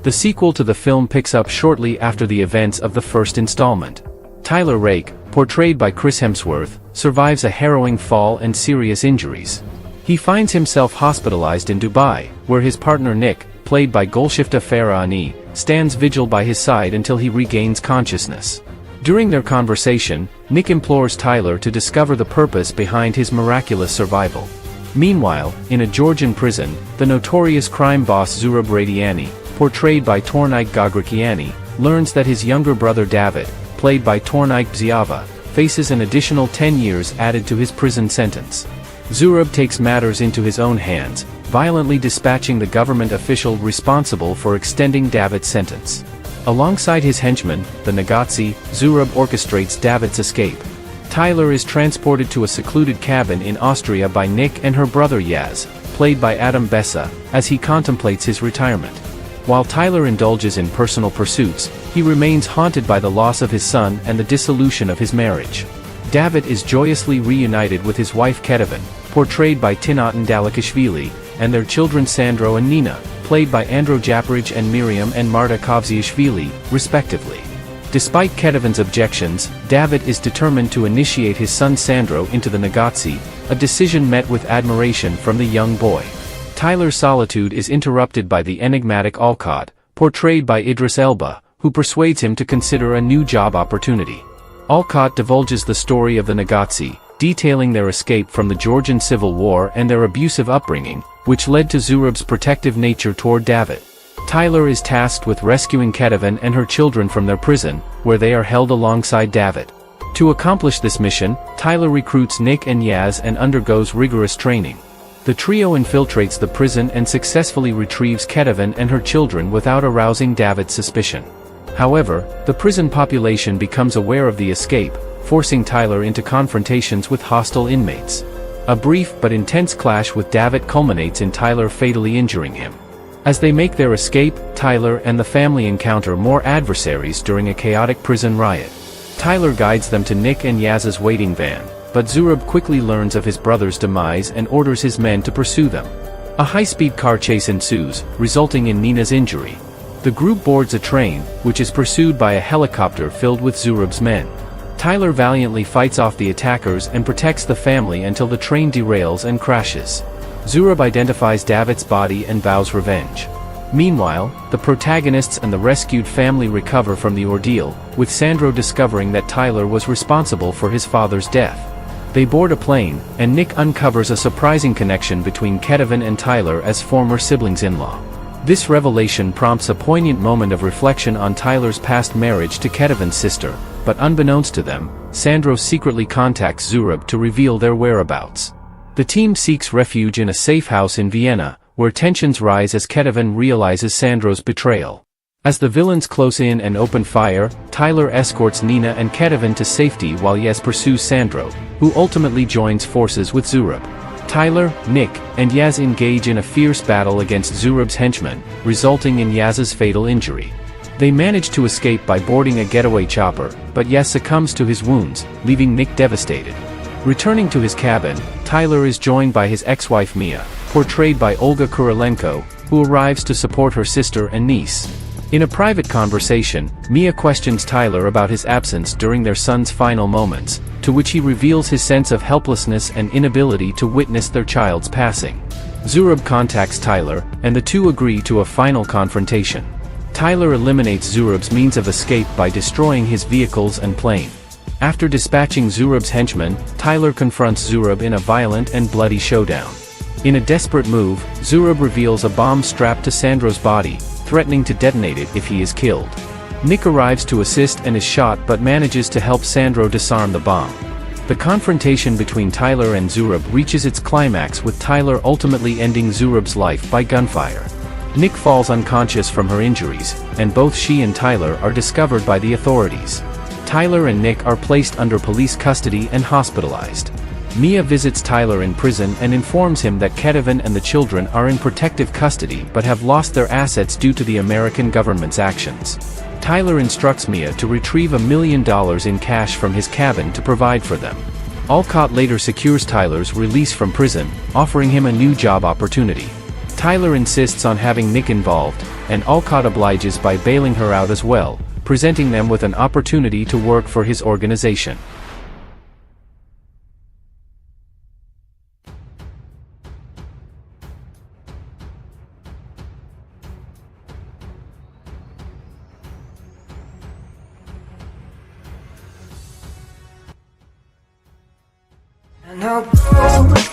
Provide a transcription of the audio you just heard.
The sequel to the film picks up shortly after the events of the first installment. Tyler Rake, portrayed by Chris Hemsworth, survives a harrowing fall and serious injuries. He finds himself hospitalized in Dubai, where his partner Nick, played by Golshifta Farahani, stands vigil by his side until he regains consciousness. During their conversation, Nick implores Tyler to discover the purpose behind his miraculous survival. Meanwhile, in a Georgian prison, the notorious crime boss Zurab Radiani, portrayed by Tornike Gagrikiani, learns that his younger brother David, played by Tornike Bziava, faces an additional 10 years added to his prison sentence. Zurab takes matters into his own hands, violently dispatching the government official responsible for extending David's sentence. Alongside his henchmen, the Nagazi, Zurab orchestrates David's escape. Tyler is transported to a secluded cabin in Austria by Nick and her brother Yaz, played by Adam Bessa, as he contemplates his retirement. While Tyler indulges in personal pursuits, he remains haunted by the loss of his son and the dissolution of his marriage. David is joyously reunited with his wife Ketavan, portrayed by Tinatan Dalikashvili, and their children Sandro and Nina, played by Andro Japarij and Miriam and Marta Kovziashvili, respectively. Despite Ketavan's objections, David is determined to initiate his son Sandro into the Nagazi, a decision met with admiration from the young boy. Tyler's solitude is interrupted by the enigmatic Alcott, portrayed by Idris Elba, who persuades him to consider a new job opportunity. Alcott divulges the story of the Nagazi, detailing their escape from the Georgian Civil War and their abusive upbringing, which led to Zurab's protective nature toward David. Tyler is tasked with rescuing Ketavan and her children from their prison, where they are held alongside David. To accomplish this mission, Tyler recruits Nick and Yaz and undergoes rigorous training. The trio infiltrates the prison and successfully retrieves Ketavan and her children without arousing David's suspicion. However, the prison population becomes aware of the escape, forcing Tyler into confrontations with hostile inmates. A brief but intense clash with David culminates in Tyler fatally injuring him. As they make their escape, Tyler and the family encounter more adversaries during a chaotic prison riot. Tyler guides them to Nick and Yaz's waiting van, but Zurab quickly learns of his brother's demise and orders his men to pursue them. A high-speed car chase ensues, resulting in Nina's injury. The group boards a train, which is pursued by a helicopter filled with Zurab's men. Tyler valiantly fights off the attackers and protects the family until the train derails and crashes. Zurab identifies David's body and vows revenge. Meanwhile, the protagonists and the rescued family recover from the ordeal, with Sandro discovering that Tyler was responsible for his father's death. They board a plane, and Nick uncovers a surprising connection between Ketavan and Tyler as former siblings-in-law. This revelation prompts a poignant moment of reflection on Tyler's past marriage to Ketavan's sister, but unbeknownst to them, Sandro secretly contacts Zurab to reveal their whereabouts. The team seeks refuge in a safe house in Vienna, where tensions rise as Ketavan realizes Sandro's betrayal. As the villains close in and open fire, Tyler escorts Nina and Ketavan to safety while Yaz pursues Sandro, who ultimately joins forces with Zurab. Tyler, Nick, and Yaz engage in a fierce battle against Zurab's henchmen, resulting in Yaz's fatal injury. They manage to escape by boarding a getaway chopper, but Yaz succumbs to his wounds, leaving Nick devastated. Returning to his cabin, Tyler is joined by his ex-wife Mia, portrayed by Olga Kurilenko, who arrives to support her sister and niece. In a private conversation, Mia questions Tyler about his absence during their son's final moments, to which he reveals his sense of helplessness and inability to witness their child's passing. Zurab contacts Tyler, and the two agree to a final confrontation. Tyler eliminates Zurab's means of escape by destroying his vehicles and plane. After dispatching Zurab's henchmen, Tyler confronts Zurab in a violent and bloody showdown. In a desperate move, Zurab reveals a bomb strapped to Sandro's body, threatening to detonate it if he is killed. Nick arrives to assist and is shot but manages to help Sandro disarm the bomb. The confrontation between Tyler and Zurab reaches its climax with Tyler ultimately ending Zurab's life by gunfire. Nick falls unconscious from her injuries, and both she and Tyler are discovered by the authorities. Tyler and Nick are placed under police custody and hospitalized. Mia visits Tyler in prison and informs him that Ketavan and the children are in protective custody but have lost their assets due to the American government's actions. Tyler instructs Mia to retrieve $1 million in cash from his cabin to provide for them. Alcott later secures Tyler's release from prison, offering him a new job opportunity. Tyler insists on having Nick involved, and Alcott obliges by bailing her out as well, presenting them with an opportunity to work for his organization. And I'll go